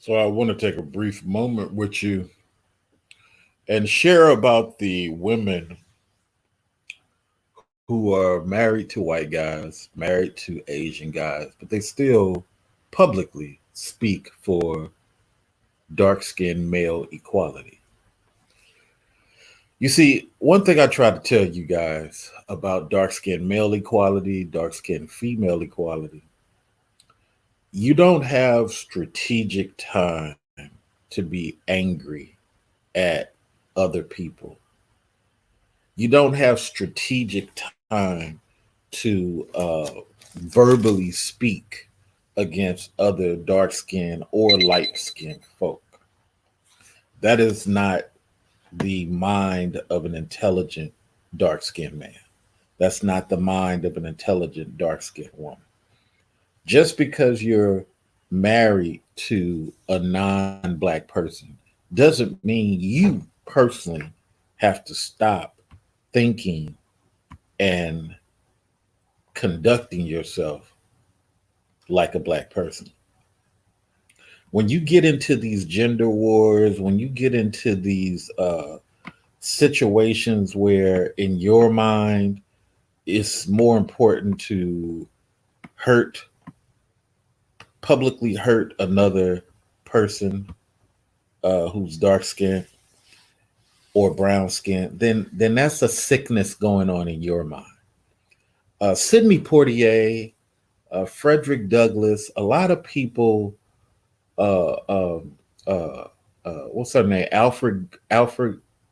So I want to take a brief moment with you and share about the women who are married to white guys, married to Asian guys, but they still publicly speak for dark skinned male equality. You see, one thing I try to tell you guys about dark skinned male equality, dark skinned female equality, you don't have strategic time to be angry at other people. You don't have strategic time to verbally speak against other dark skinned or light skinned folk. That is not the mind of an intelligent dark skinned man. That's not the mind of an intelligent dark skinned woman. Just because you're married to a non black person doesn't mean you personally have to stop thinking and conducting yourself like a black person. When you get into these gender wars, when you get into these situations where in your mind it's more important to hurt, publicly hurt another person who's dark skinned or brown skinned, then that's a sickness going on in your mind. Sidney Poitier, Frederick Douglass, a lot of people, uh, um, uh, what's her name? Alfred,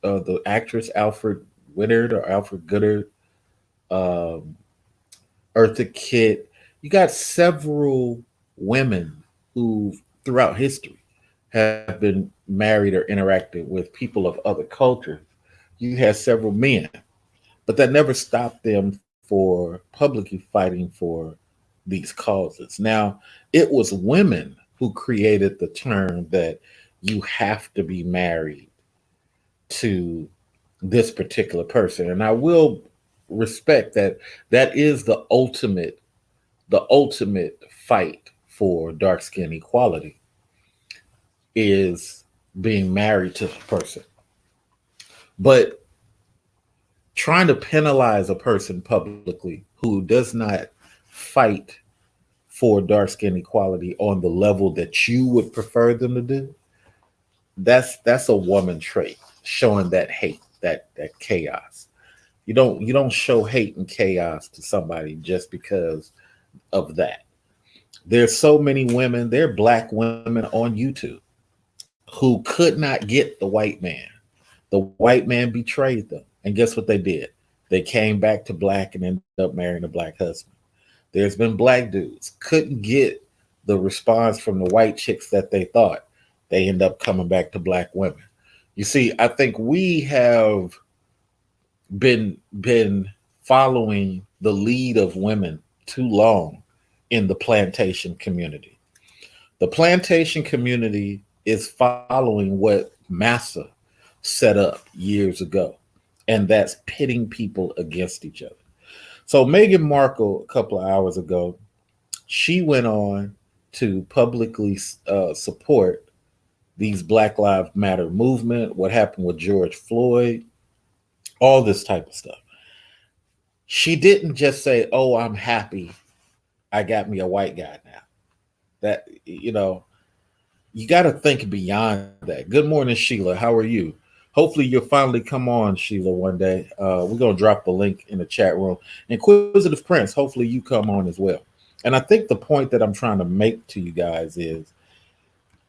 the actress Alfred Woodard or Alfred Goodard, um, Eartha Kitt. You got several women who, throughout history, have been married or interacted with people of other cultures. You had several men, but that never stopped them for publicly fighting for these causes. Now, it was women who created the term that you have to be married to this particular person. And I will respect that that is the ultimate fight for dark skin equality is being married to the person. But trying to penalize a person publicly who does not fight for dark skin equality on the level that you would prefer them to do, that's a woman trait, showing that hate, that chaos. You don't show hate and chaos to somebody just because of that. There's so many women, there are black women on YouTube who could not get the white man. The white man betrayed them. And guess what they did? They came back to black and ended up marrying a black husband. There's been black dudes couldn't get the response from the white chicks that they thought. They end up coming back to black women. You see, I think we have been following the lead of women too long in the plantation community. The plantation community is following what Massa set up years ago, and that's pitting people against each other. So Meghan Markle, a couple of hours ago, she went on to publicly support these Black Lives Matter movement, what happened with George Floyd, all this type of stuff. She didn't just say, "Oh, I'm happy I got me a white guy now." That you got to think beyond that. Good morning, Sheila. How are you? Hopefully, you'll finally come on, Sheila, one day. We're gonna drop the link in the chat room. Inquisitive Prince. Hopefully, you come on as well. And I think the point that I'm trying to make to you guys is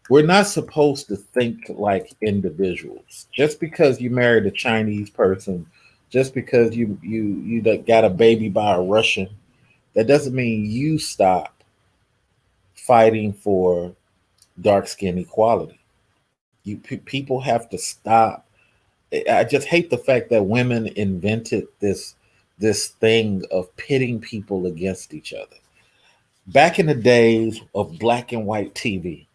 we're not supposed to think like individuals. Just because you married a Chinese person, just because you got a baby by a Russian, that doesn't mean you stop fighting for dark skin equality. People have to stop. I just hate the fact that women invented this thing of pitting people against each other. Back in the days of black and white TV,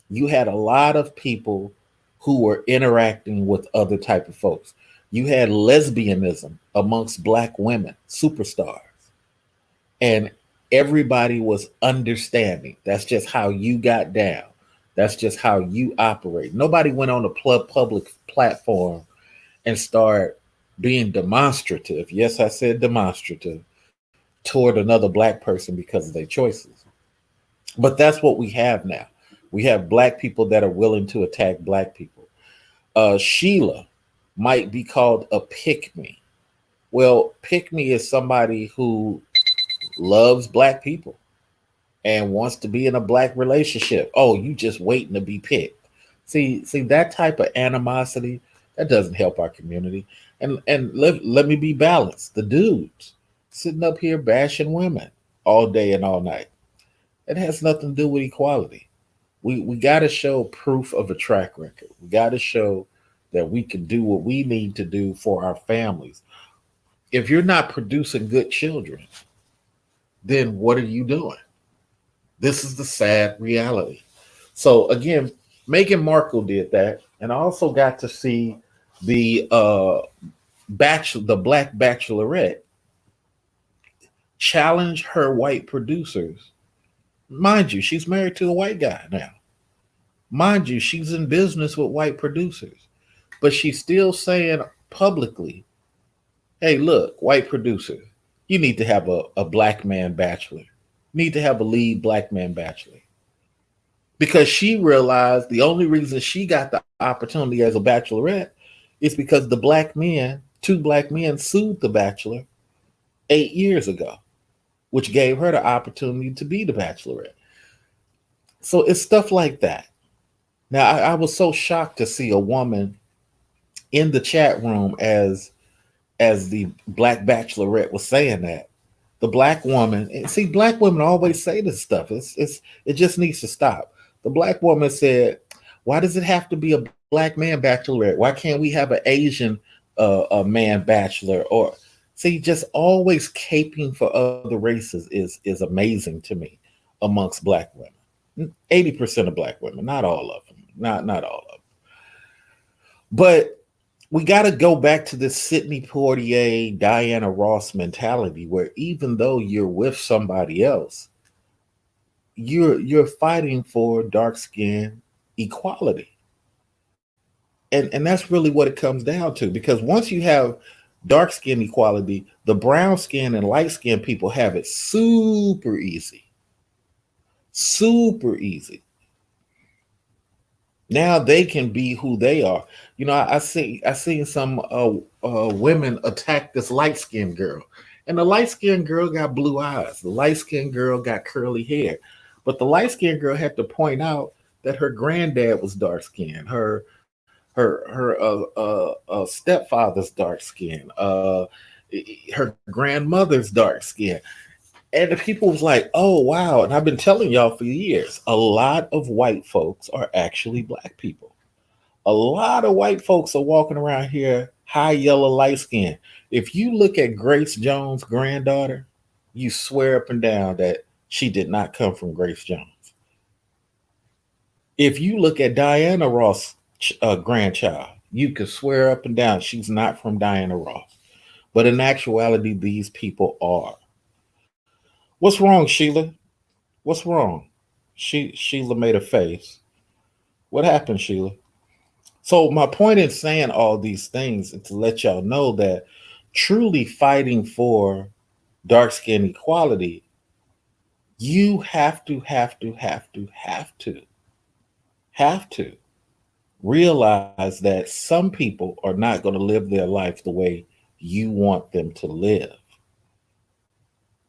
you had a lot of people who were interacting with other type of folks. You had lesbianism amongst black women, superstars, and everybody was understanding. That's just how you got down. That's just how you operate. Nobody went on a public platform and start being demonstrative. Yes, I said demonstrative toward another black person because of their choices. But that's what we have now. We have black people that are willing to attack black people. Sheila might be called a pick me. Well, pick me is somebody who loves black people and wants to be in a black relationship. Oh, you just waiting to be picked. See that type of animosity that doesn't help our community. And let me be balanced. The dudes sitting up here bashing women all day and all night. It has nothing to do with equality. We got to show proof of a track record. We got to show that we can do what we need to do for our families. If you're not producing good children, then what are you doing? This is the sad reality. So again, Meghan Markle did that, and I also got to see the the black bachelorette challenge her white producers. Mind you, she's married to a white guy now. Mind you, she's in business with white producers, but she's still saying publicly, hey, look, white producer, you need to have a black man bachelor. You need to have a lead black man bachelor. Because she realized the only reason she got the opportunity as a bachelorette is because the black men, two black men sued the bachelor 8 years ago, which gave her the opportunity to be the bachelorette. So it's stuff like that. Now, I was so shocked to see a woman in the chat room as the black bachelorette was saying that. The black woman, and see, black women always say this stuff. It just needs to stop. The black woman said, "Why does it have to be a black man bachelorette? Why can't we have an Asian a man bachelor?" Or see, just always caping for other races is amazing to me amongst black women. 80% of black women, not all of them, not all of them. But we got to go back to this Sidney Poitier, Diana Ross mentality, where even though you're with somebody else, you're fighting for dark skin equality. And that's really what it comes down to, because once you have dark skin equality, the brown skin and light skin people have it super easy. Super easy. Now they can be who they are. You know, I seen some women attack this light skinned girl, and the light skinned girl got blue eyes. The light skinned girl got curly hair, but the light skinned girl had to point out that her granddad was dark skinned. Her stepfather's dark skin. Her grandmother's dark skin. And the people was like, oh, wow. And I've been telling y'all for years, a lot of white folks are actually black people. A lot of white folks are walking around here, high yellow, light skin. If you look at Grace Jones' granddaughter, you swear up and down that she did not come from Grace Jones. If you look at Diana Ross' grandchild, you can swear up and down she's not from Diana Ross. But in actuality, these people are. What's wrong, Sheila? What's wrong? Sheila made a face. What happened, Sheila? So my point in saying all these things is to let y'all know that truly fighting for dark skin equality, you have to realize that some people are not going to live their life the way you want them to live.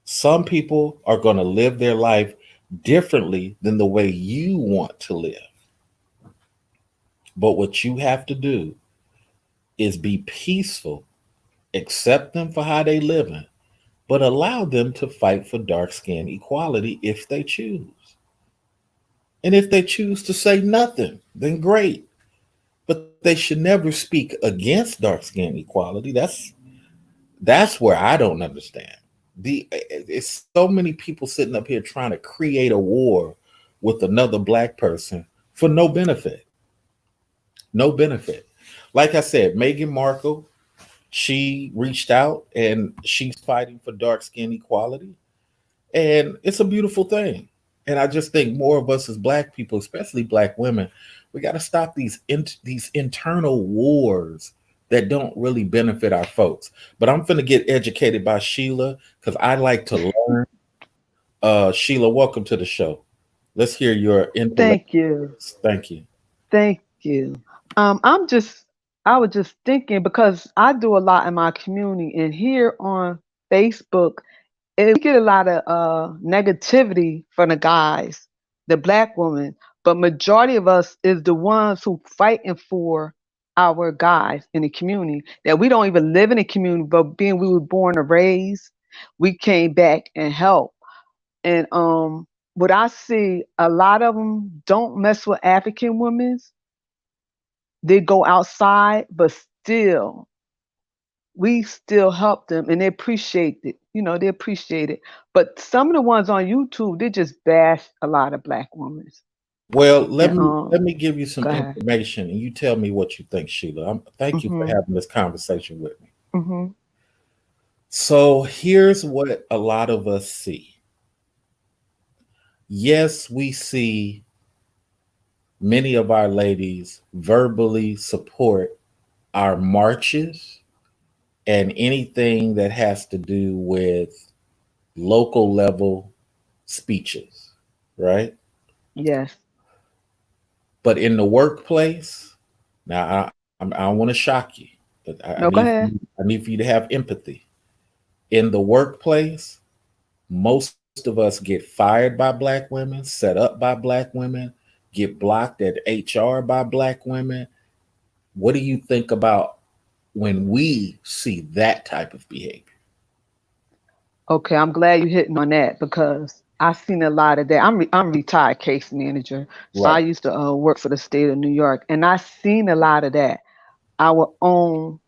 Some people are going to live their life differently than the way you want to live. But what you have to do is be peaceful, accept them for how they living, but allow them to fight for dark skin equality if they choose. And if they choose to say nothing, then great. But they should never speak against dark skin equality. That's where I don't understand. It's so many people sitting up here trying to create a war with another black person for no benefit. No benefit. Like I said, Meghan Markle, she reached out and she's fighting for dark skin equality. And it's a beautiful thing. And I just think more of us as black people, especially black women, we got to stop these internal wars that don't really benefit our folks. But I'm finna get educated by Sheila because I like to learn. Sheila, welcome to the show. Let's hear your intellect. Thank you. Thank you. Thank you. I was just thinking because I do a lot in my community and here on Facebook, we get a lot of negativity from the guys, the black women, but majority of us is the ones who fighting for our guys in the community that we don't even live in the community, but being we were born and raised, we came back and helped. And what I see, a lot of them don't mess with African women. They go outside, but still, we still help them and they appreciate it. You know, they appreciate it. But some of the ones on YouTube, they just bash a lot of black women. Well, And let me give you some go ahead. information, and you tell me what you think, Sheila. Thank you for Mhm. having this conversation with me. Mhm. So here's what a lot of us see. Yes, we see many of our ladies verbally support our marches and anything that has to do with local level speeches, right? Yes. But in the workplace, now I don't want to shock you, but No, go ahead. I need for you to have empathy. In the workplace, most of us get fired by black women, set up by black women, get blocked at HR by black women. What do you think about when we see that type of behavior? Okay, I'm glad you're hitting on that because I've seen a lot of that. I'm a retired case manager, so I Right. used to work for the state of New York, and I've seen a lot of that. Our own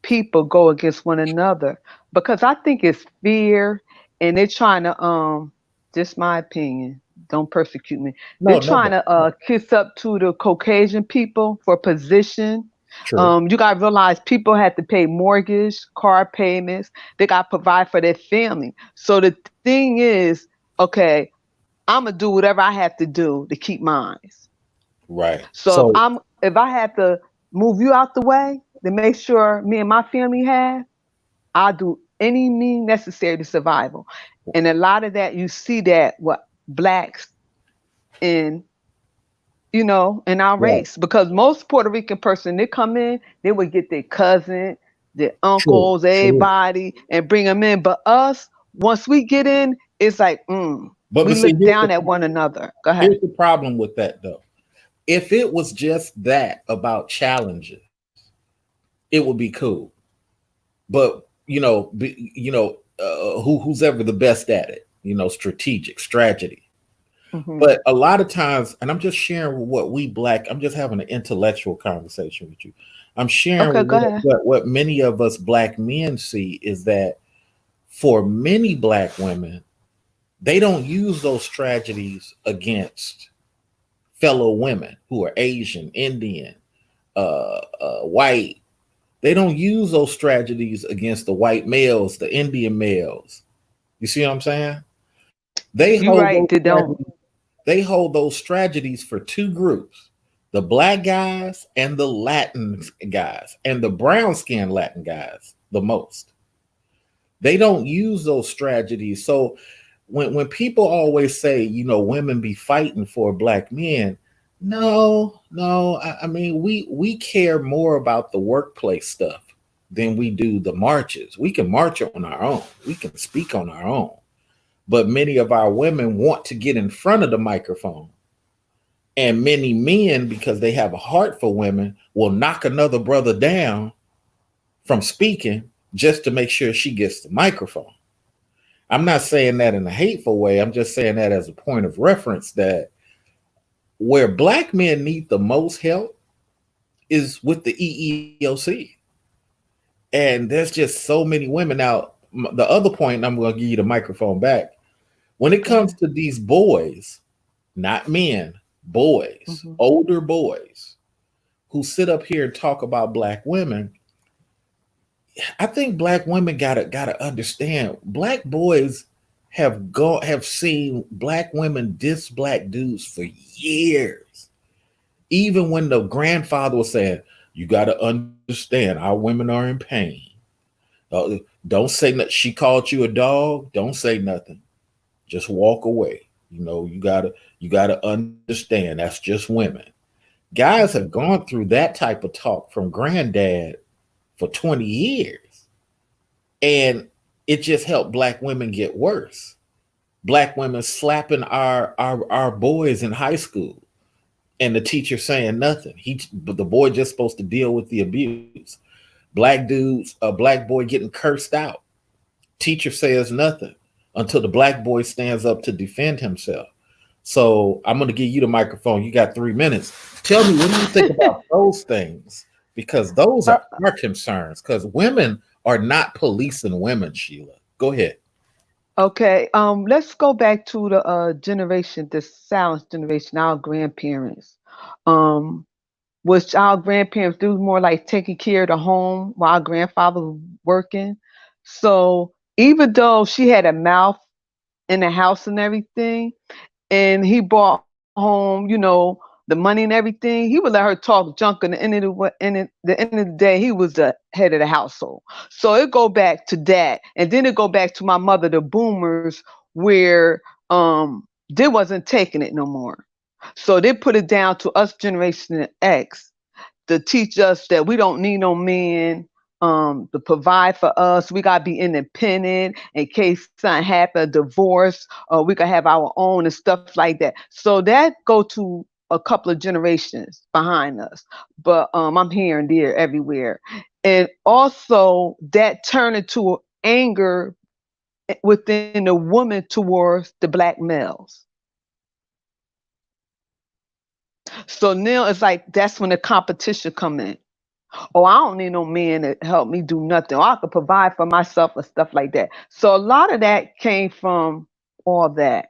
people go against one another because I think it's fear and they're trying to just my opinion, don't persecute me. They're No, trying never. to No. kiss up to the Caucasian people for position. True. You gotta realize people had to pay mortgage, car payments, they gotta provide for their family. So the thing is, okay, I'm gonna do whatever I have to do to keep mine. Right. So So if I have to move you out the way to make sure me and my family have, I'll do any means necessary to survival. And a lot of that you see that what blacks in in our right. race because most Puerto Rican person they come in they would get their cousin, their True. uncles, True. everybody and bring them in. But us once we get in, it's like But we see, look down at one another. Go ahead. here's the problem with that though. If it was just that about challenges, it would be cool. But who's ever the best at it? Strategic strategy. Hmm. But a lot of times, and I'm just sharing what we black. I'm just having an intellectual conversation with you. I'm sharing Okay, go ahead. what many of us black men see is that for many black women, they don't use those tragedies against fellow women who are Asian, Indian, white. They don't use those tragedies against the white males, the Indian males. You see what I'm saying? They You're hold right. those They don't. tragedies, they hold those tragedies for two groups: the black guys and the Latin guys, and the brown skinned Latin guys the most. They don't use those tragedies. So when people always say, women be fighting for black men, no, no. I mean, we care more about the workplace stuff than we do the marches. We can march on our own. We can speak on our own. But many of our women want to get in front of the microphone. And many men, because they have a heart for women, will knock another brother down from speaking just to make sure she gets the microphone. I'm not saying that in a hateful way. I'm just saying that as a point of reference that where black men need the most help is with the EEOC. And there's just so many women out. The other point, and I'm going to give you the microphone back. When it Go comes ahead. to these boys, not men, boys, Hmm. older boys who sit up here and talk about black women, I think black women gotta understand black boys have seen black women diss black dudes for years. Even when the grandfather was saying, "You got to understand, our women are in pain. Uh, don't say nothing. She called you a dog. Don't say nothing. Just walk away. You gotta understand. That's just women." Guys have gone through that type of talk from granddad for 20 years, and it just helped black women get worse. Black women slapping our boys in high school, and the teacher saying nothing. But the boy just supposed to deal with the abuse. A black boy getting cursed out. Teacher says nothing until the black boy stands up to defend himself. So I'm going to give you the microphone. You got 3 minutes. Tell me, what do you think about those things? Because those Uh, are our concerns. Because women are not policing women, Sheila. Go ahead. okay. Let's go back to the generation, the silence generation, our grandparents. Um, which our grandparents do more like taking care of the home while our grandfather was working. So even though she had a mouth in the house and everything, and he brought home, the money and everything, he would let her talk junk. And the end of the day, he was the head of the household. So it go back to that, and then it go back to my mother, the boomers, where they wasn't taking it no more. So they put it down to us, Generation X, to teach us that we don't need no man to provide for us. We gotta be independent in case something happen, a divorce, or we could have our own and stuff like that. So that go to a couple of generations behind us. But I'm here and there everywhere. And also that turned into anger within the woman towards the black males. So now it's like that's when the competition come in. Oh, I don't need no man to help me do nothing. Or I could provide for myself and stuff like that. So a lot of that came from all that.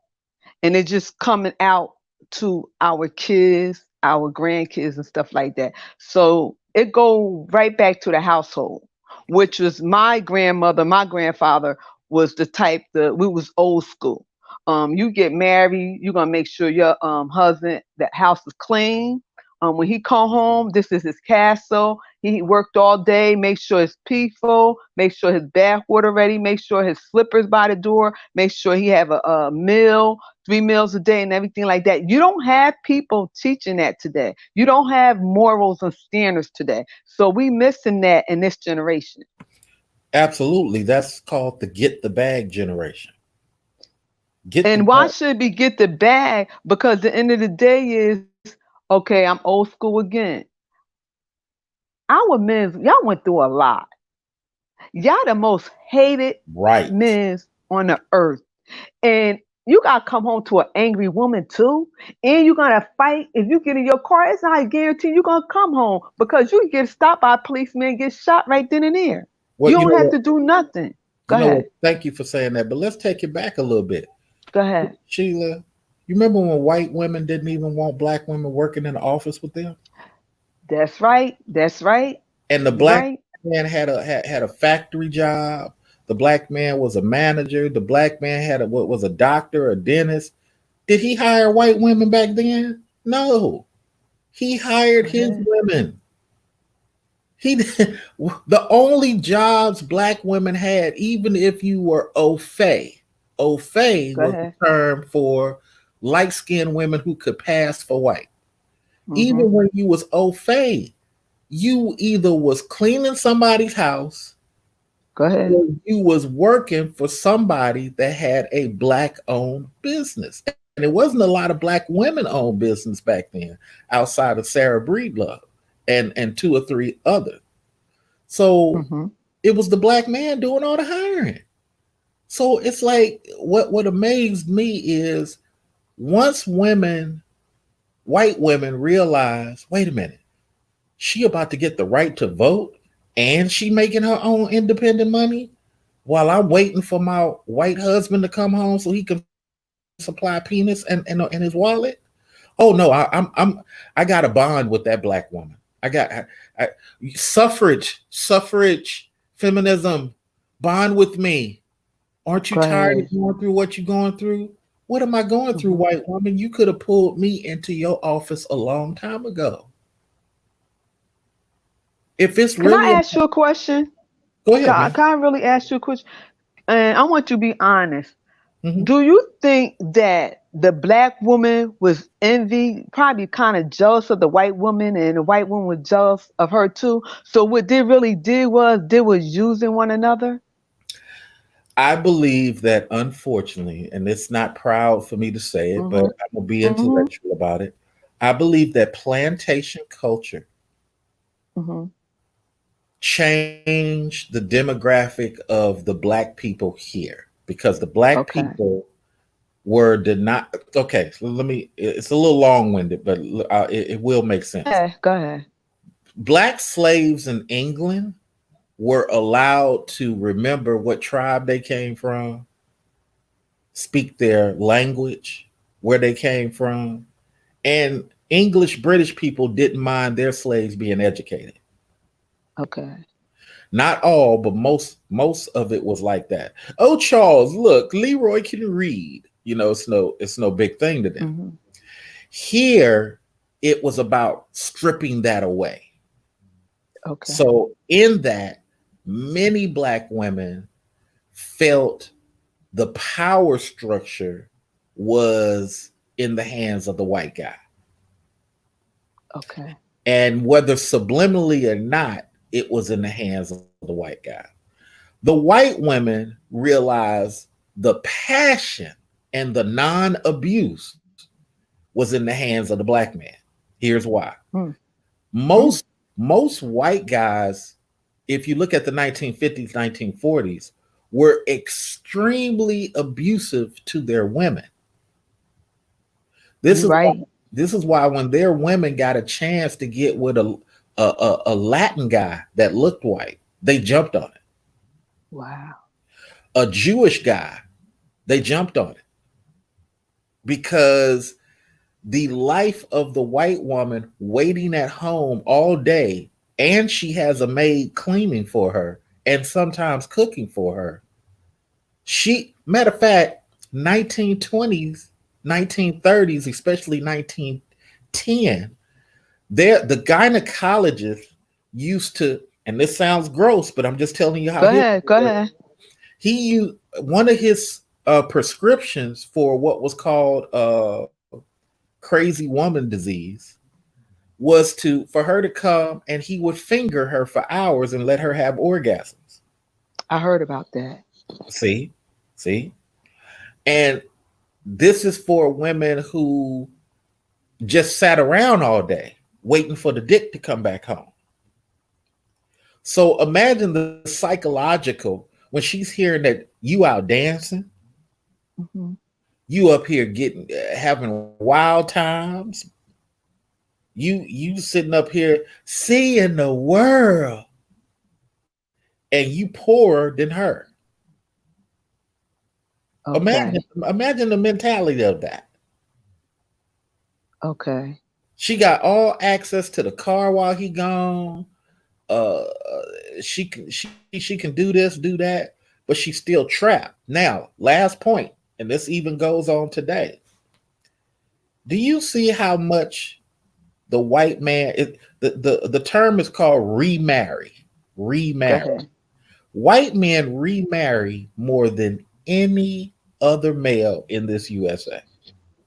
And it just coming out to our kids, our grandkids and stuff like that. So it go right back to the household, which was my grandmother, my grandfather was the type that we was old school. You get married, you're gonna make sure your husband, that house is clean. When he come home, this is his castle. He worked all day, make sure it's peaceful, make sure his bath water ready, make sure his slippers by the door, make sure he have a meal, 3 meals a day and everything like that. You don't have people teaching that today. You don't have morals and standards today. So we missing that in this generation. Absolutely. That's called the get the bag generation. Get the And why bag. should we get the bag? Because the end of the day is, okay, I'm old school again. Our men, y'all went through a lot. Y'all the most hated Right. men on the earth. And you gotta come home to an angry woman too. And you gotta fight. If you get in your car, it's not a guarantee you're gonna come home because you get stopped by a policeman and get shot right then and there. Well, You you don't know have what? to do nothing. Go You know what? ahead. Thank you for saying that. But let's take it back a little bit. Go ahead. Sheila, you remember when white women didn't even want black women working in the office with them? That's right. That's right. And the You're black right. man had a factory job. The black man was a manager. The black man what was a doctor, a dentist. Did he hire white women back then? No. He hired Go his ahead. women. He the only jobs black women had, even if you were au fait Go was ahead. the term for light skinned women who could pass for white. Mm-hmm. Even when you was au fait, you either was cleaning somebody's house Go ahead. or you was working for somebody that had a black owned business. And it wasn't a lot of black women owned business back then outside of Sarah Breedlove and two or three others. So Mm-hmm. it was the black man doing all the hiring. So it's like what amazed me is once white women realize, wait a minute, she about to get the right to vote and she making her own independent money while I'm waiting for my white husband to come home so he can supply penis and his wallet. Oh no, I got a bond with that black woman. I suffrage, feminism, bond with me. Aren't you Go tired of ahead. going through what you're going through? What am I going through, Hmm. white woman? You could have pulled me into your office a long time ago. If it's Can really, I ask you a question? go ahead, man. Can I really ask you a question? And I want you to be honest. Mhm. Do you think that the black woman was envy, probably kind of jealous of the white woman, and the white woman was jealous of her too? So what they really did was they was using one another? I believe that unfortunately, and it's not proud for me to say it, but Mm-hmm. I'm gonna be Mm-hmm. intellectual about it. I believe that plantation culture Mm-hmm. changed the demographic of the black people here because the black Okay. people were denied. Okay, so let me. It's a little long-winded, but it will make Go sense. ahead. Go ahead. Black slaves in England were allowed to remember what tribe they came from, speak their language, where they came from, and English British people didn't mind their slaves being educated. Okay. Not all, but most of it was like that. Oh, Charles, look, Leroy can read. It's no big thing to them. Mm-hmm. Here, it was about stripping that away. Okay. So in that, many black women felt the power structure was in the hands of the white guy. Okay. And whether subliminally or not, it was in the hands of the white guy. The white women realized the passion and the non abuse was in the hands of the black man. Here's why. Mm. Mm. Most most white guys, if you look at the 1950s, 1940s, were extremely abusive to their women. This You is why right. this is why when their women got a chance to get with a Latin guy that looked white, they jumped on it. Wow. A Jewish guy, they jumped on it because the life of the white woman waiting at home all day, and she has a maid cleaning for her and sometimes cooking for her. Matter of fact, 1920s, 1930s, especially 1910, the gynecologist used to, and this sounds gross, but I'm just telling you how Go his ahead. Go worked. ahead. He used one of his prescriptions for what was called crazy woman disease was to for her to come and he would finger her for hours and let her have orgasms. I heard about that. See, see, and this is for women who just sat around all day waiting for the dick to come back home. So imagine the psychological when she's hearing that you out dancing, Hmm. you up here getting having wild times, you sitting up here seeing the world, and you poorer than her. Okay. Imagine the mentality of that. Okay. She got all access to the car while he gone. She can do this, do that, but she's still trapped. Now, last point, and this even goes on today. Do you see how much the white man? The term is called remarry. Go Remarry. ahead. White men remarry more than any other male in this USA.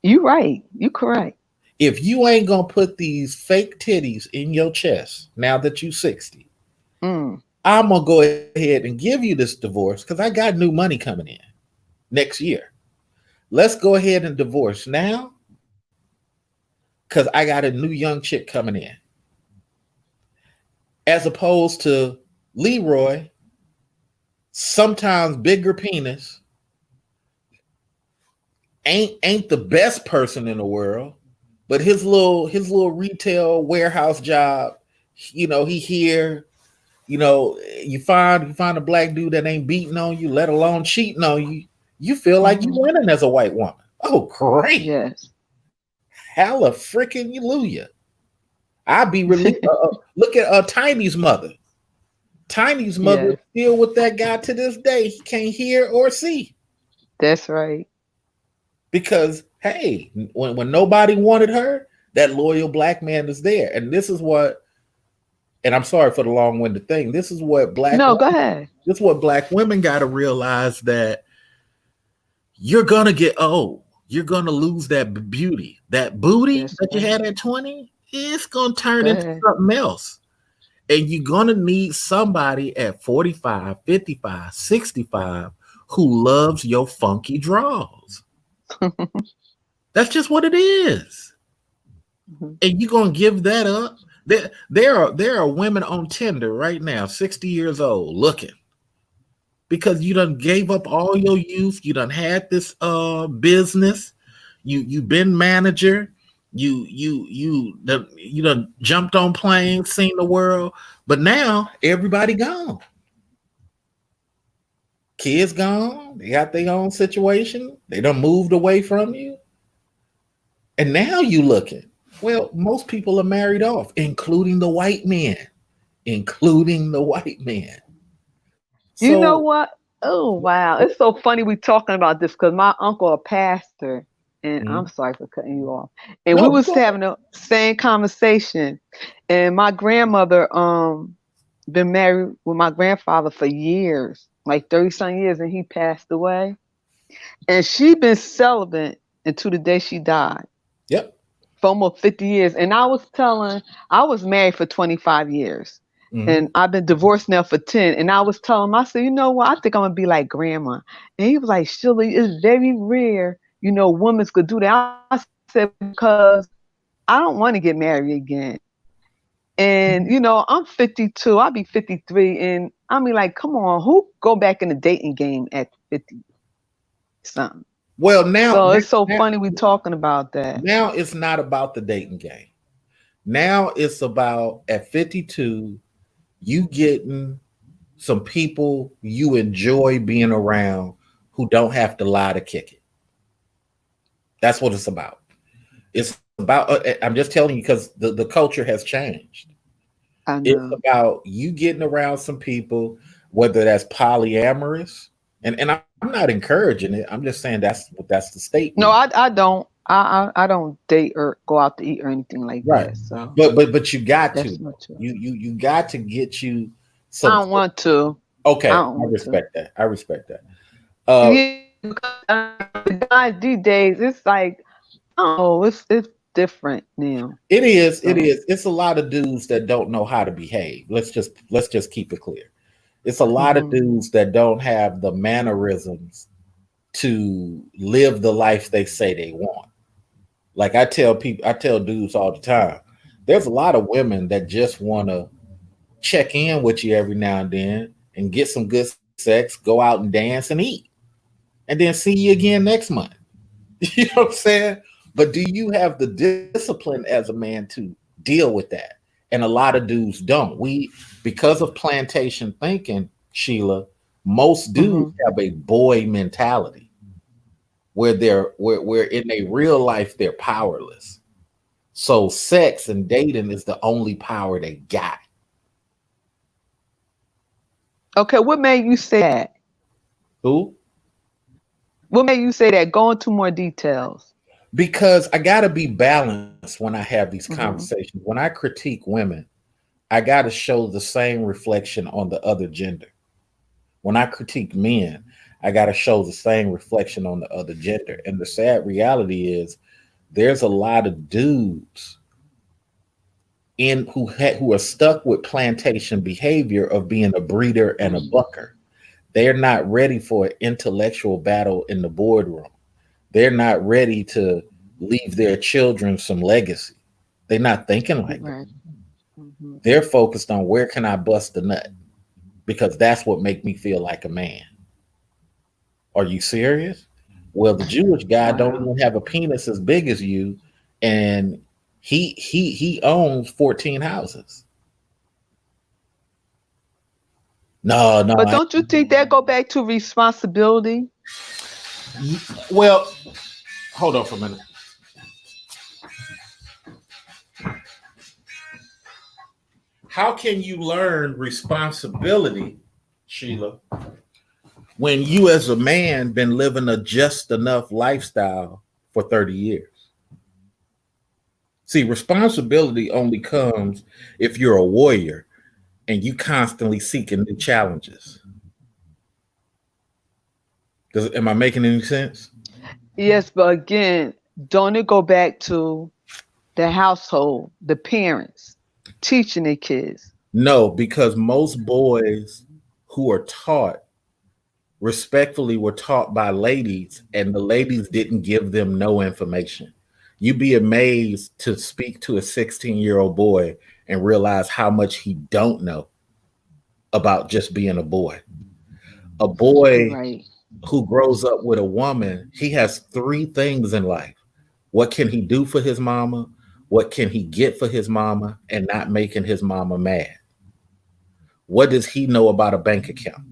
You right. You correct. If you ain't gonna put these fake titties in your chest now that you 60, Mm. I'm gonna go ahead and give you this divorce because I got new money coming in next year. Let's go ahead and divorce now because I got a new young chick coming in. As opposed to Leroy, sometimes bigger penis, ain't the best person in the world, but his little retail warehouse job, he here, you find a black dude that ain't beating on you, let alone cheating on you. You feel like you Hmm. winning as a white woman. Oh, great. Yes. Hella freaking hallelujah. I'd be relieved. Look at Tiny's mother. Tiny's mother Yes, is still with that guy to this day. He can't hear or see that's right. because, hey, when nobody wanted her, that loyal black man is there. And this is what, and I'm sorry for the long-winded thing. This is what No, go ahead. black women got to realize, that you're gonna get old. You're gonna lose that beauty, that booty That's that you right. had at 20. It's gonna turn Go into ahead. something else. And you're going to need somebody at 45, 55, 65 who loves your funky draws. That's just what it is. Mhm. And you're going to give that up. There are women on Tinder right now, 60 years old, looking because you done gave up all your youth. You done had this business. You've been manager. You done jumped on planes, seen the world, but now everybody gone. Kids gone. They got their own situation. They done moved away from you, and now you looking. Well, most people are married off, including the white men, including the white men. You know So, what? Oh wow, it's so funny we talking about this because my uncle a pastor, and I'm mm, sorry for cutting you off. And we no, was go ahead. having the same conversation, and my grandmother been married with my grandfather for years, like 30 some years, and he passed away, and she been celibate until the day she died Yep. for almost 50 years. And I was married for 25 years. Hmm. And I've been divorced now for 10. And I was telling him, I said, you know what? I think I'm going to be like grandma. And he was like, Shirley, it's very rare, women could do that. I said, because I don't want to get married again. And, I'm 52. I'll be 53. And I mean, like, come on, who go back in the dating game at 50 something? Well, now, So now, it's so now, funny we talking about that. now it's not about the dating game. Now it's about at 52, you getting some people you enjoy being around who don't have to lie to kick it. That's what it's about. It's about, I'm just telling you because the culture has changed. I It's know. about you getting around some people, whether that's polyamorous, and I'm not encouraging it. I'm just saying that's the No, statement. I don't. I don't date or go out to eat or anything like Right. that. So But you got to that's though. not true. You got to get you I some. don't want to. I Okay, don't I want to. respect that. I respect that. Uh, Yeah, because the guys these days, it's like, oh, it's different now. it is. It So, is. It's a lot of dudes that don't know how to behave. Let's just keep it clear. It's a lot of hmm dudes that don't have the mannerisms to live the life they say they want. Like I tell dudes all the time. There's a lot of women that just want to check in with you every now and then and get some good sex, go out and dance and eat, and then see you again next month. You know what I'm saying? But do you have the discipline as a man to deal with that? And a lot of dudes don't. Because of plantation thinking, Sheila, most dudes hmm have a boy mentality where where in a real life they're powerless. So sex and dating is the only power they got. Okay, what made you say that? Who? What made you say that? Go into more details. Because I gotta be balanced when I have these hmm conversations. When I critique women, I got to show the same reflection on the other gender. When I critique men, I got to show the same reflection on the other gender. And the sad reality is, there's a lot of dudes who are stuck with plantation behavior of being a breeder and a hmm bucker. They're not ready for an intellectual battle in the boardroom. They're not ready to leave their children some legacy. They're not thinking like that. Right. hmm They're focused on where can I bust the nut because that's what make me feel like a man. Are you serious? Well, the Jewish guy don't Wow. even have a penis as big as you, and he owns 14 houses. No, no. But don't you think that go back to responsibility? Well, hold on for a minute. How can you learn responsibility, Sheila, when you as a man been living a just enough lifestyle for 30 years? See, responsibility only comes if you're a warrior and you constantly seeking new challenges. Am I making any sense? Yes, but again, don't it go back to the household, the parents teaching their kids? No, because most boys who are taught respectfully were taught by ladies, and the ladies didn't give them no information. You'd be amazed to speak to a 16-year-old boy and realize how much he don't know about just being a boy. A You're boy right. who grows up with a woman, he has three things in life. What can he do for his mama? What can he get for his mama and not making his mama mad? What does he know about a bank account?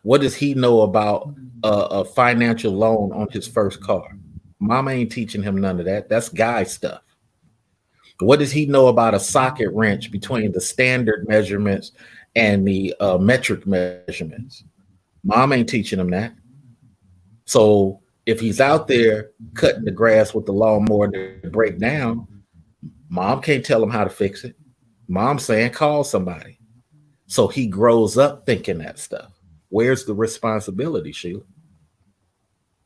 What does he know about a financial loan on his first car? Mama ain't teaching him none of that. That's guy stuff. What does he know about a socket wrench between the standard measurements and the metric measurements? Mom ain't teaching him that. So if he's out there cutting the grass with the lawnmower to break down, mom can't tell him how to fix it. Mom's saying call somebody. So he grows up thinking that stuff. Where's the responsibility, Sheila?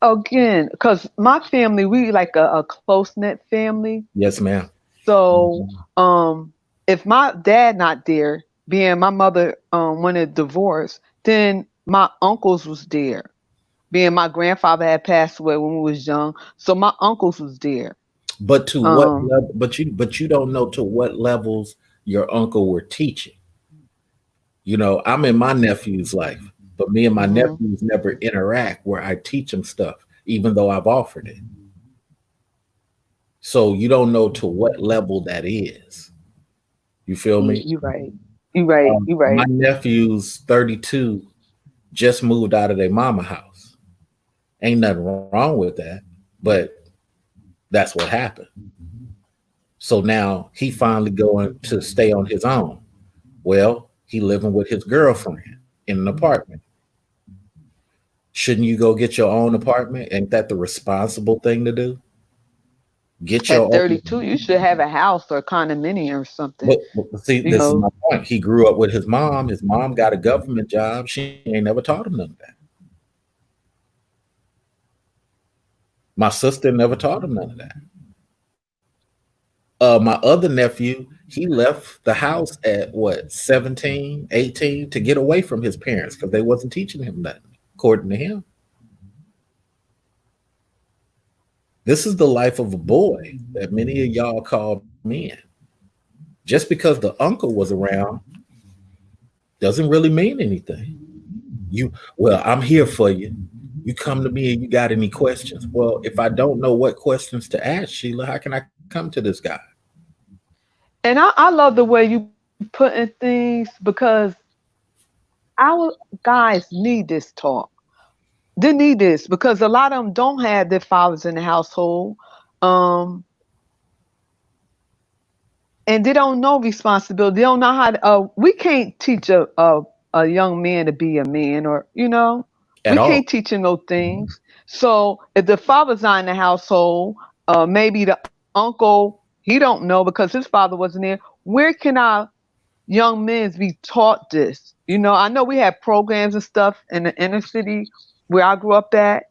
Again, because my family, we like a close knit family. Yes, ma'am. So if my dad not there, being my mother wanted divorce, then my uncles was there. Being my grandfather had passed away when we was young, so my uncles was there. But to what Um, level? But you don't know to what levels your uncle were teaching. You know, I'm in my nephew's life, but me and my mhm. nephews never interact where I teach them stuff, even though I've offered it. So you don't know to what level that is. You feel me? You right. You right. You My right. nephew's 32, just moved out of their mama house. Ain't nothing wrong with that, but that's what happened. So now he finally going to stay on his own. Well, he living with his girlfriend in an apartment. Shouldn't you go get your own apartment? Ain't that the responsible thing to do? Get your At own. 32, you should have a house or a condominium or something. But see, You this is know, my point. He grew up with his mom. His mom got a government job. She ain't never taught him none of that. My sister never taught him none of that. My other nephew, he left the house at what, 17, 18, to get away from his parents because they wasn't teaching him nothing, according to him. This is the life of a boy that many of y'all call men. Just because the uncle was around doesn't really mean anything. Well, I'm here for you. You come to me and you got any questions. Well, if I don't know what questions to ask, Sheila, how can I come to this guy? and I love the way you putting things because our guys need this talk. They need this because a lot of them don't have their fathers in the household. Um, and they don't know responsibility. They don't know how to. We can't teach a young man to be a man, or At we all. can't teach him those things. So if the father's not in the household, maybe the uncle he don't know because his father wasn't there. Where can our young men be taught this? I know we have programs and stuff in the inner city where I grew up at,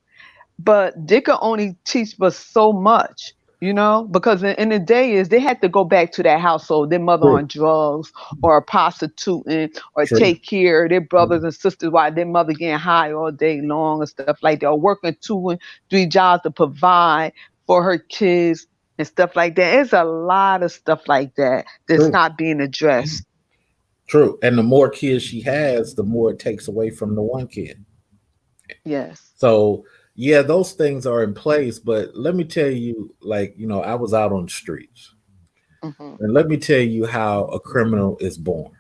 but they could only teach us so much, because in the day is they had to go back to that household, their mother True. on drugs or prostituting or True. take care of their brothers and sisters while their mother getting high all day long and stuff like that, or working 2 and 3 jobs to provide for her kids and stuff like that. It's a lot of stuff like that that's True. not being addressed. True. And the more kids she has, the more it takes away from the one kid. Yes. So, yeah, those things are in place. But let me tell you, like, I was out on the streets. Hmm. And let me tell you how a criminal is born.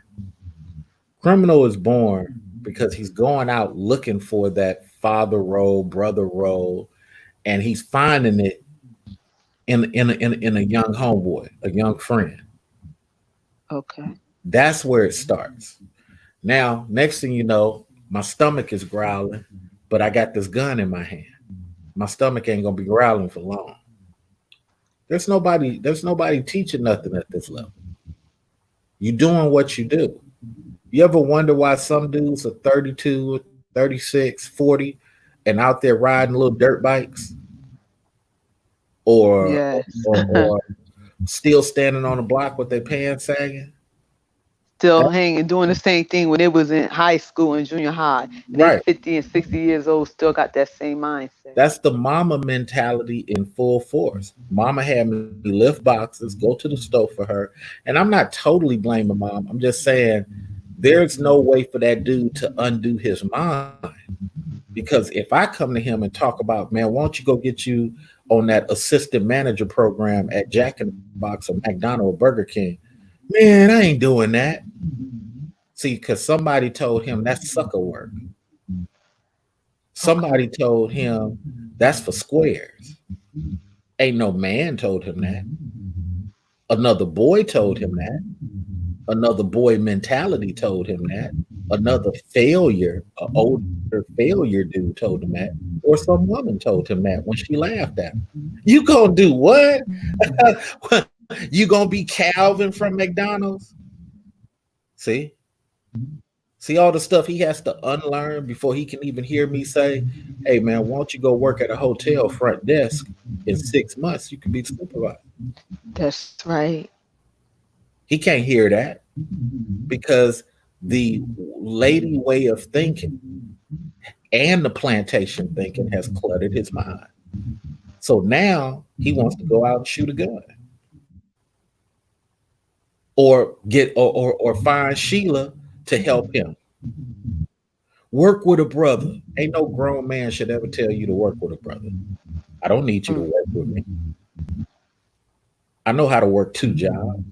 Criminal is born because he's going out looking for that father role, brother role, and he's finding it in a young homeboy, a young friend. Okay. That's where it starts. Now, next thing you know, my stomach is growling, but I got this gun in my hand. My stomach ain't gonna be growling for long. There's nobody teaching nothing at this level. You doing what you do. You ever wonder why some dudes are 32, 36, 40, and out there riding little dirt bikes or Yes. or still standing on the block with their pants sagging? Still That, hanging, doing the same thing when it was in high school and junior high. And they right. 50 and 60 years old, still got that same mindset. That's the mama mentality in full force. Mama had me lift boxes, go to the stove for her. And I'm not totally blaming mom. I'm just saying there's no way for that dude to undo his mind. Because if I come to him and talk about, man, why don't you go get you on that assistant manager program at Jack in the Box or McDonald's or Burger King? Man, I ain't doing that. See, because somebody told him that's sucker work. Somebody Okay. told him that's for squares. Ain't no man told him that. Another boy told him that. Another boy mentality told him that. Another failure, an older failure dude told him that. Or some woman told him that when she laughed at him. You gonna do what? You gonna be Calvin from McDonald's? See? See all the stuff he has to unlearn before he can even hear me say, hey man, why don't you go work at a hotel front desk in 6 months? You can be the supervisor. That's right. He can't hear that because the lady way of thinking and the plantation thinking has cluttered his mind. So now he wants to go out and shoot a gun or get or find Sheila to help him. Work with a brother. Ain't no grown man should ever tell you to work with a brother. I don't need you to Mm. work with me. I know how to work two jobs.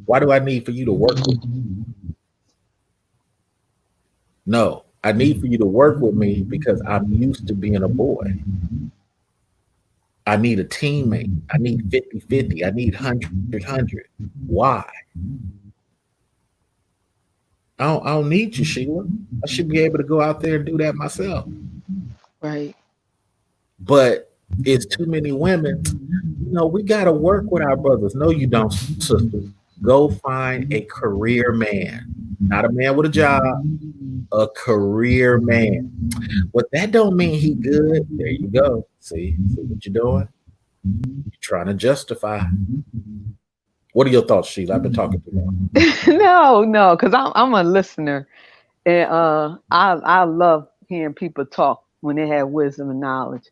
Why do I need for you to work with me? No, I need for you to work with me because I'm used to being a boy. I need a teammate. I need 50-50. I need 100-100. Why? I don't need you, Sheila. I should be able to go out there and do that myself. Right. But it's too many women. We got to work with our brothers. No, you don't, sisters. Go find a career man, not a man with a job, a career man. What that don't mean he good. There you go. See what you're doing? You're trying to justify. What are your thoughts, Sheila? I've been talking too long. No, no, because I'm a listener, and I love hearing people talk when they have wisdom and knowledge.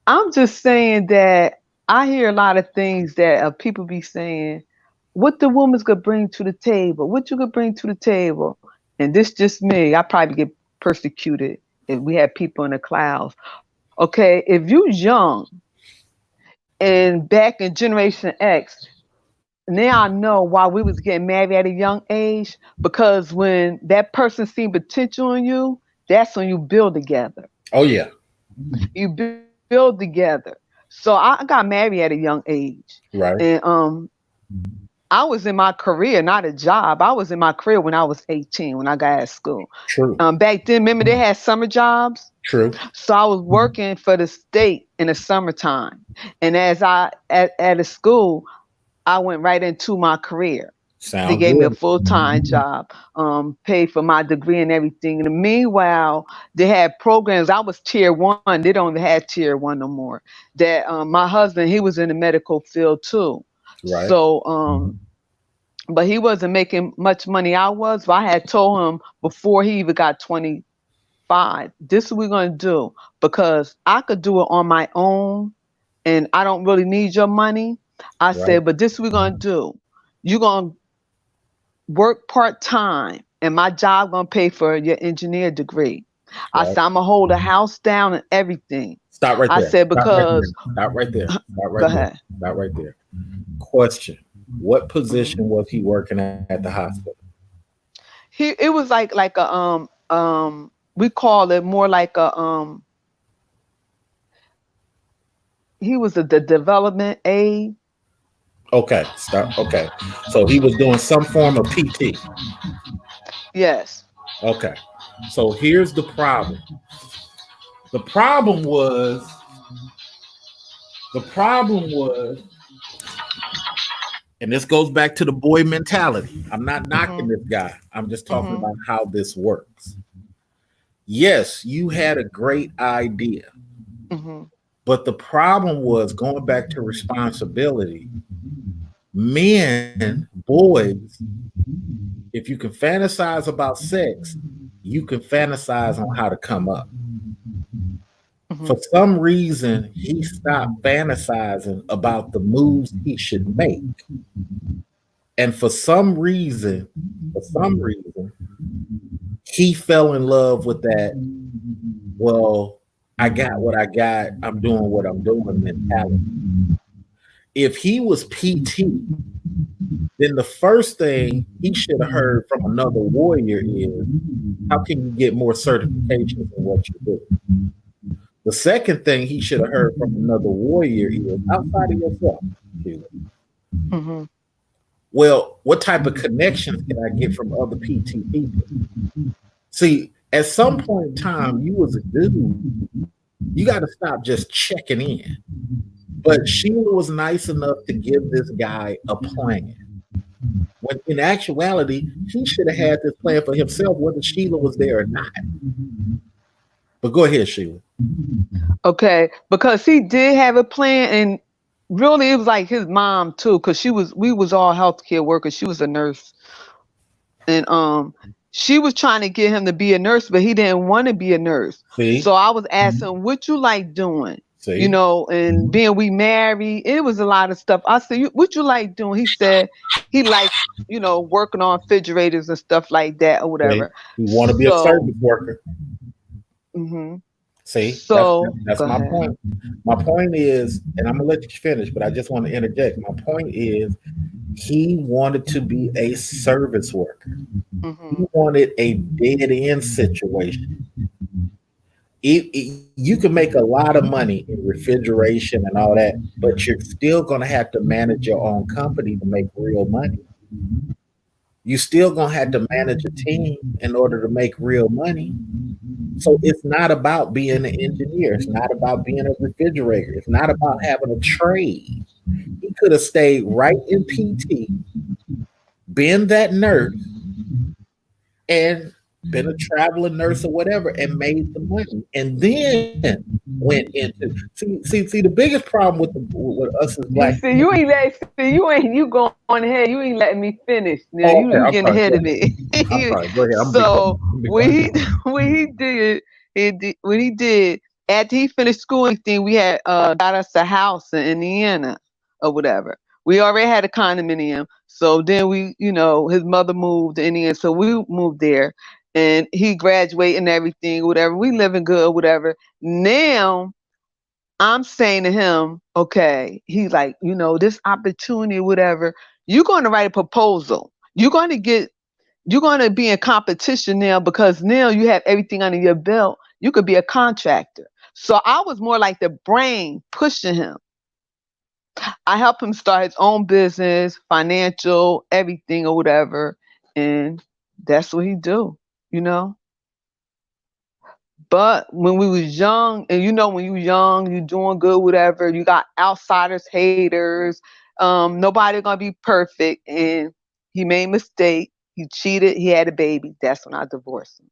I'm just saying that I hear a lot of things that people be saying, what the woman's gonna bring to the table, what you could bring to the table, and this just me. I probably get persecuted if we had people in the clouds. Okay, if you young and back in Generation X, now I know why we was getting married at a young age, because when that person seen potential in you, that's when you build together. Oh yeah, You build together. So I got married at a young age, right. and I was in my career, not a job. I was in my career when I was 18 when I got out of school. True. Back then, remember they had summer jobs. True. So I was working for the state in the summertime, and as I at a school, I went right into my career. They Sound gave me a good. full-time job, paid for my degree and everything. And meanwhile, they had programs. I was tier one. They don't even have tier one no more. That my husband, he was in the medical field too. Right. So, but he wasn't making much money. I was. But I had told him before he even got 25, this is what we're gonna do, because I could do it on my own, and I don't really need your money. I Right. said, but this is what we're gonna do. You're gonna work part time, and my job gonna pay for your engineer degree. I Right. said I'm gonna hold the house down and everything. Stop right I there. said Stop right there. because Stop right there. Stop go right there. ahead. Stop right there. Question: what Mhm. position was he working at the hospital? He it was like a we call it more like a he was the development aide. Okay, start. Okay, so he was doing some form of PT. Yes. Okay, so here's the problem. The problem was the problem was, and this goes back to the boy mentality. I'm not knocking Mhm. this guy. I'm just talking Mhm. about how this works. Yes, you had a great idea, Mhm. but the problem was going back to responsibility. Men, boys, if you can fantasize about sex, you can fantasize on how to come up. For Mhm. some reason, he stopped fantasizing about the moves he should make. And for some reason, he fell in love with that, well, I got what I got, I'm doing what I'm doing mentality. If he was PT, then the first thing he should have heard from another warrior is, how can you get more certifications in what you do? The second thing he should have heard from another warrior is, outside of yourself, Sheila, Mhm. well, what type of connections can I get from other PT people? See, at some point in time, you as a dude, you got to stop just checking in. But Sheila was nice enough to give this guy a plan. When in actuality, he should have had this plan for himself, whether Sheila was there or not. But go ahead, Sheila. Okay, because he did have a plan, and really it was like his mom too, because we was all healthcare workers. She was a nurse, and she was trying to get him to be a nurse, but he didn't want to be a nurse. See, So I was asking, what you like doing? You see, know, and being we married, it was a lot of stuff. I said, what you like doing? He said he liked, working on refrigerators and stuff like that or see. whatever. You want to be a So, service worker. hmm See, so that's go my ahead. point. My point is, and I'm gonna let you finish, but I just want to interject. My point is, he wanted to be a service worker. He Hmm. wanted a dead end situation. You can make a lot of money in refrigeration and all that, but you're still going to have to manage your own company to make real money. You still going to have to manage a team in order to make real money. So it's not about being an engineer. It's not about being a refrigerator. It's not about having a trade. He could have stayed right in PT, been that nurse, and been a traveling nurse or whatever, and made the money, and then went into see the biggest problem with us as You black see, men. you going ahead. You ain't letting me finish. Now Oh, okay. you I'm getting sorry. ahead Go of ahead. me. I'm sorry. Go ahead. I'm gonna be quiet. So I'm gonna be when quiet. he when he did after he finished school and everything, we had got us a house in Indiana or whatever. We already had a condominium. So then his mother moved to Indiana, so we moved there, and he graduated and everything, whatever. We living good, whatever. Now I'm saying to him, okay, he's like, this opportunity, whatever, you're going to write a proposal. You're going to be in competition now because now you have everything under your belt. You could be a contractor. So I was more like the brain pushing him. I helped him start his own business, financial, everything or whatever. And that's what he do, you know? But when we was young, and when you young, you doing good, whatever, you got outsiders, haters, nobody gonna be perfect. And he made a mistake, he cheated, he had a baby. That's when I divorced him.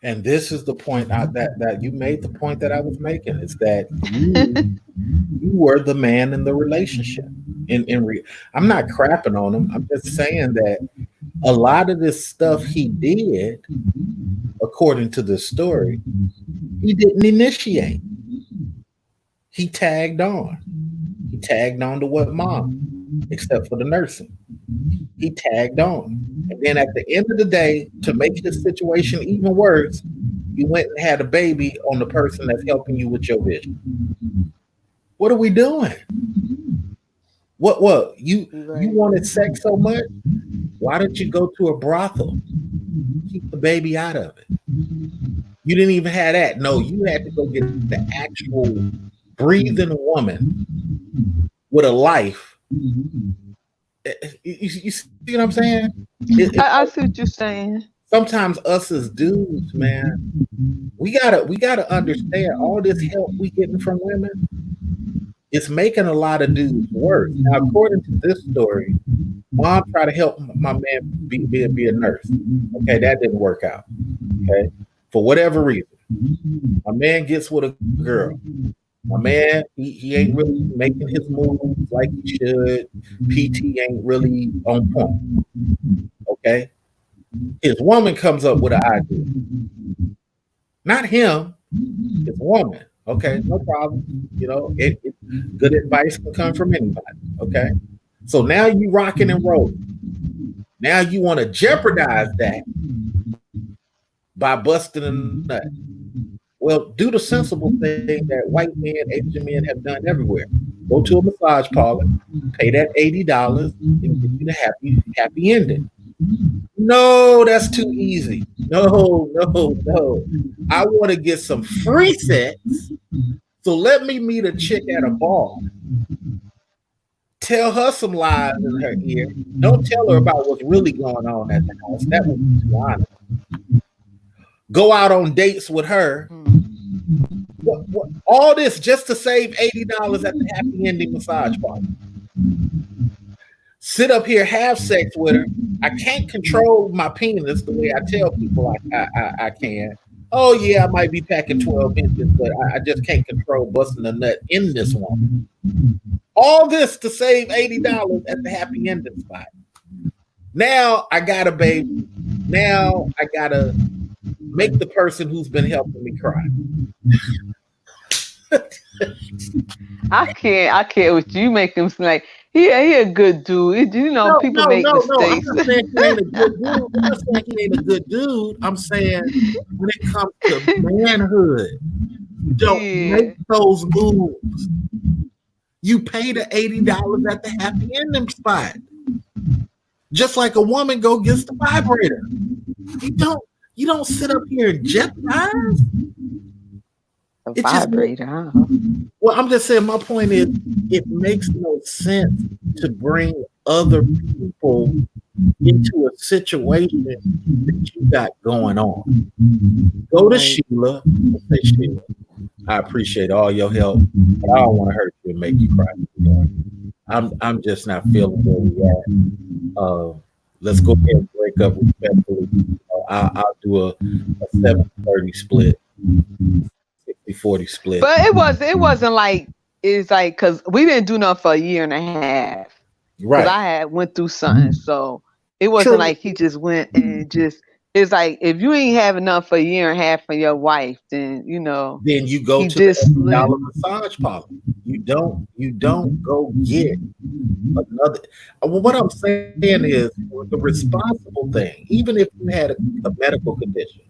And this is the point that you made. The point that I was making is that you were the man in the relationship. I'm not crapping on him. I'm just saying that a lot of this stuff he did, according to the story, he didn't initiate. He tagged on. He tagged on to what mom, except for the nursing. He tagged on. And then at the end of the day, to make his situation even worse, you went and had a baby on the person that's helping you with your vision. What are we doing? What you Right. wanted sex so much? Why don't you go to a brothel? Keep the baby out of it. You didn't even have that. No, you had to go get the actual breathing woman with a life You see what I'm saying? I see what you're saying. Sometimes us as dudes, man, we gotta understand all this help we getting from women. It's making a lot of dudes worse. Now, according to this story, mom tried to help my man be a nurse. Okay, that didn't work out. Okay, for whatever reason, my man gets with a girl. My man, he ain't really making his moves like he should. PT ain't really on point. Okay, his woman comes up with an idea. Not him, his woman. Okay, no problem. You know, good advice can come from anybody. Okay, so now you rocking and rolling. Now you want to jeopardize that by busting a nut. Well, do the sensible thing that white men, Asian men have done everywhere. Go to a massage parlor, pay that $80, and get you the happy ending. No, that's too easy. No. I want to get some free sex. So let me meet a chick at a bar. Tell her some lies in her ear. Don't tell her about what's really going on at the house. That would be too honest. Go out on dates with her. What, all this just to save $80 at the happy ending massage party. Sit up here, have sex with her. I can't control my penis the way I tell people I can. Oh yeah, I might be packing 12 inches, but I just can't control busting a nut in this woman. All this to save $80 at the happy ending spot. Now I got a baby. Now I gotta make the person who's been helping me cry. I can't with you. Make him seem like he a good dude. You know, people make mistakes. I'm not saying he ain't a good dude. I'm not saying he ain't a good dude. I'm saying when it comes to manhood, don't make those moves. You pay the $80 at the happy ending spot. Just like a woman go gets the vibrator. You don't sit up here and jeopardize. A vibrator. Well, I'm just saying, my point is, it makes no sense to bring other people into a situation that you got going on. Go to Sheila and say, Sheila, I appreciate all your help, but I don't want to hurt you and make you cry. I'm just not feeling where we at. Let's go ahead and break up respectfully. I'll do a 70-30 split. 60-40 split. But it wasn't like it's like because we didn't do nothing for a year and a half. Right. Because I had went through something, so it wasn't like he just went and just. It's like if you ain't having enough for a year and a half for your wife, then you know. Then you go to the $80 massage parlor. You don't go get another. What I'm saying is the responsible thing, even if you had a medical condition.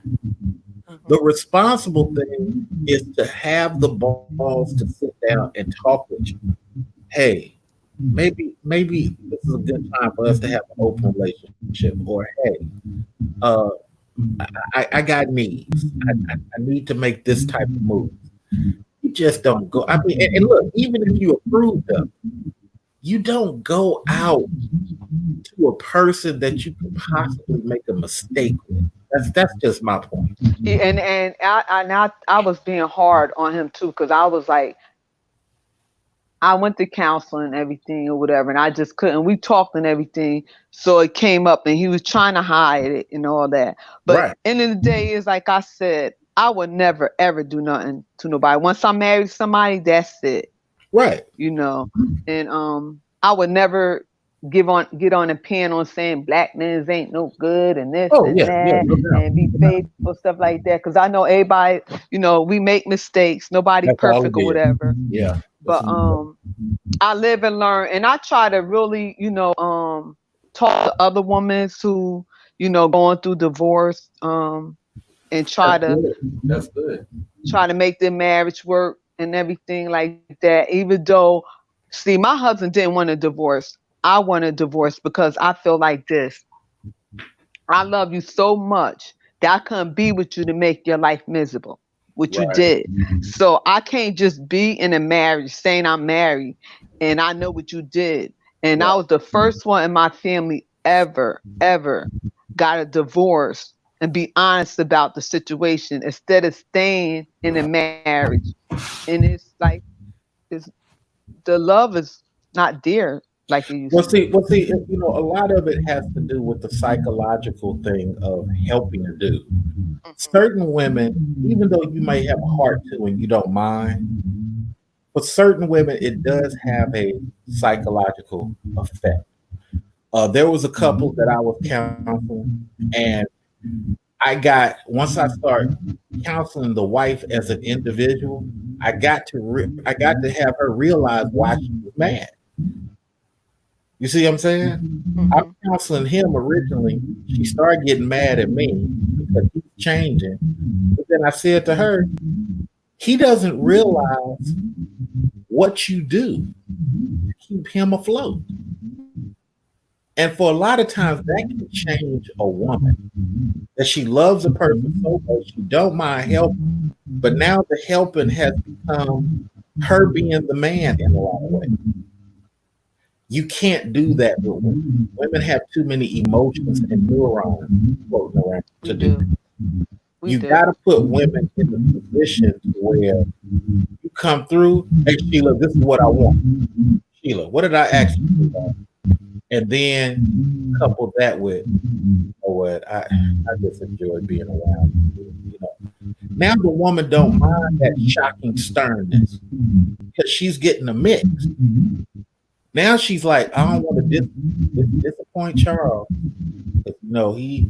The responsible thing is to have the balls to sit down and talk with you. Hey, maybe this is a good time for us to have an open relationship. Or hey, I got needs. I need to make this type of move. You just don't go. I mean, and look, even if you approve them, you don't go out to a person that you could possibly make a mistake with. That's just my point. And I was being hard on him too, because I was like, I went to counseling and everything or whatever, and I just couldn't. We talked and everything, so it came up, and he was trying to hide it and all that. But end of the day, is like I said, I would never ever do nothing to nobody. Once I'm married to somebody, that's it. Right. You know, and I would never get on a panel saying black men ain't no good and this and that and be faithful, stuff like that. Because I know everybody, you know, we make mistakes. Nobody's perfect or whatever. Yeah. But I live and learn, and I try to really, you know, talk to other women who, you know, going through divorce, and try That's good. Try to make their marriage work and everything like that. Even though, see, my husband didn't want a divorce. I want a divorce because I feel like this. I love you so much that I couldn't be with you to make your life miserable, which you did. So I can't just be in a marriage saying I'm married and I know what you did And I Right. was the first one in my family ever got a divorce and be honest about the situation instead of staying in a marriage. And it's like it's the love is not there like it used to be. A lot of it has to do with the psychological thing of helping a dude. Certain women, even though you may have a heart to and you don't mind, for certain women, it does have a psychological effect. There was a couple that I was counseling, and once I start counseling the wife as an individual, I got to have her realize why she was mad. You see what I'm saying? I'm Hmm. counseling him originally. She started getting mad at me because he's changing. But then I said to her, he doesn't realize what you do to keep him afloat. And for a lot of times that can change a woman. That she loves a person so much she don't mind helping. But now the helping has become her being the man in a lot of ways. You can't do that with women. Women have too many emotions and neurons floating around We to do do. that. We You got do. to put women in the position where you come through. Hey, Sheila, this is what I want. Sheila, what did I ask you for? And then couple that with, you know what, I just enjoy being around you. You know, now the woman don't mind that shocking sternness because she's getting a mix. Now she's like, I don't want to disappoint Charles. You know, he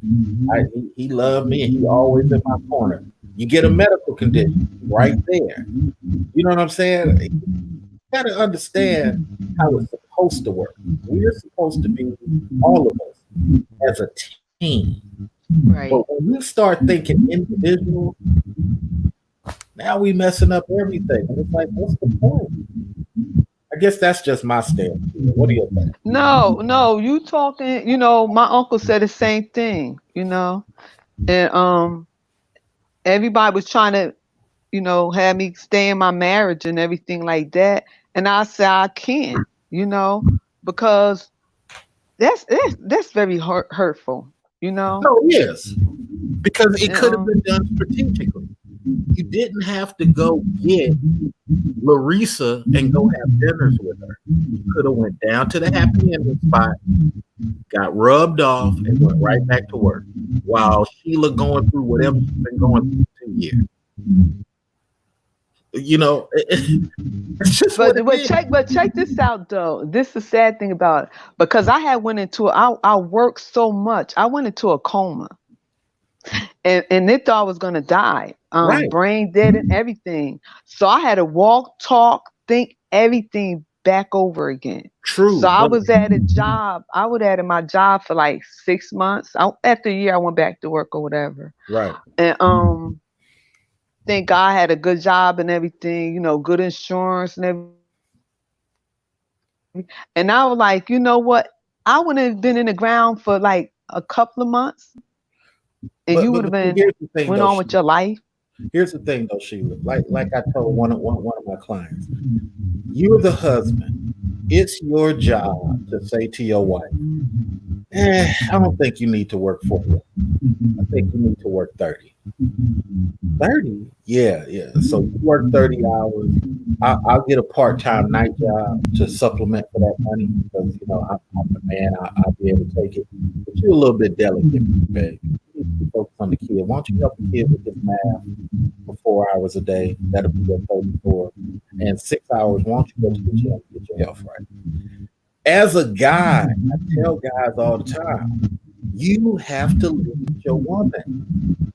loved me and he always in my corner. You get a medical condition right there. You know what I'm saying? You got to understand how it's supposed to work. We're supposed to be, all of us, as a team. Right. But when you start thinking individual, now we messing up everything. And it's like, what's the point? I guess that's just my stance. What do you think? No, no, you talking, my uncle said the same thing, and everybody was trying to, have me stay in my marriage and everything like that. And I said I can't, because that's very hurtful, you know. No, yes, because it And could have been done strategically. You didn't have to go get Larissa and go have dinners with her. You could have went down to the happy ending spot, got rubbed off, and went right back to work. While Sheila going through whatever she's been going through for 2 years. You know, it's just what it is. check this out though. This is the sad thing about it because I had went into I worked so much. I went into a coma. And they thought I was gonna die, Right. brain dead and everything. So I had to walk, talk, think everything back over again. So True. I But was at a job. I was at my job for like 6 months. After a year, I went back to work or whatever. right. And thank God I had a good job and everything. Good insurance and everything. And I was like, you know what? I would have been in the ground for like a couple of months, and But you but, would have but been here's the thing went though, on with Sheila. your life. Here's the thing though, Sheila. Like I told one of my clients, you're the husband. It's your job to say to your wife, I don't think you need to work 40 hours. I think you need to work 30. 30? Yeah, yeah. So you work 30 hours. I'll get a part-time night job to supplement for that money because, I'm the man. I'll be able to take it. But you're a little bit delicate, babe. You need to focus on the kid. Why don't you help the kid with this math for 4 hours a day? That'll be your 34. And 6 hours, why don't you go to the gym and get your health right? As a guy, I tell guys all the time, you have to lead your woman.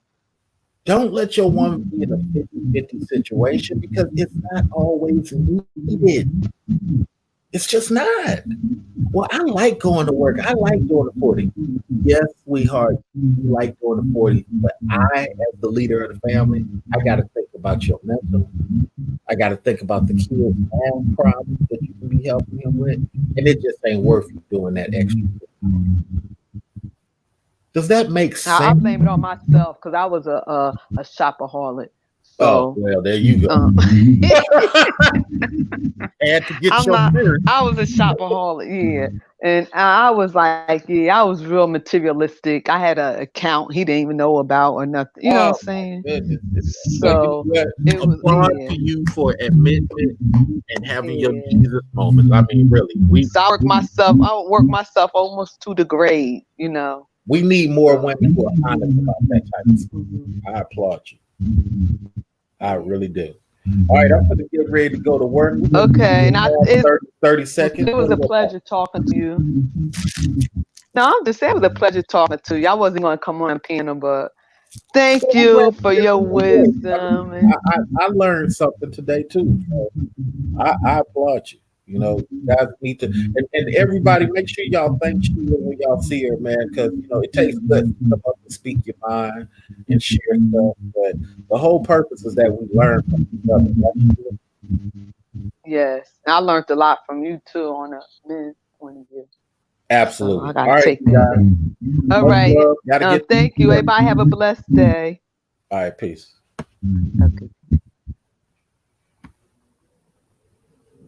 Don't let your woman be in a 50-50 situation because it's not always needed. It's just not. Well, I like going to work. I like doing the 40. Yes, sweetheart, you like doing the 40. But I, as the leader of the family, I got to think about your mental. I got to think about the kids' math problems that you can be helping him with. And it just ain't worth you doing that extra. Does that make I sense? blame it on myself because I was a shopaholic. Oh, So well, there you go. Had to get I'm your not. mirror. I was a shopaholic, yeah, and I was like, yeah, I was real materialistic. I had an account he didn't even know about or nothing. You know what Oh I'm my saying? goodness. Well, you So know what? it was, Applaud yeah, to you for admitting it and having your yeah. Jesus moments. I mean, really, So I work myself. I would work myself almost to the grade. You know. we need more So. women who are honest about that type of stuff. Mhm. I applaud you. I Yeah. really do. All right, I'm going to get ready to go to work. We're going to Okay, and 30 seconds. it was a pleasure talking to you. No, I'm just saying it was a pleasure talking to you. I wasn't going to come on and panel, but thank I'm glad you to for hear your from you. I mean, wisdom. And I learned something today too. So I applaud you. You know, you guys need to, and everybody, make sure y'all thank Sheila when y'all see her, man, because you know it takes guts to come up and speak your mind and share stuff. But the whole purpose is that we learn from each other. Right? Sheila? yes, I learned a lot from you too on a men's point of view. So I Absolutely. got All to right, take you that guys. in. All Much right. love. Got to get to Thank you. work. Everybody have a blessed day. All right, peace. Okay.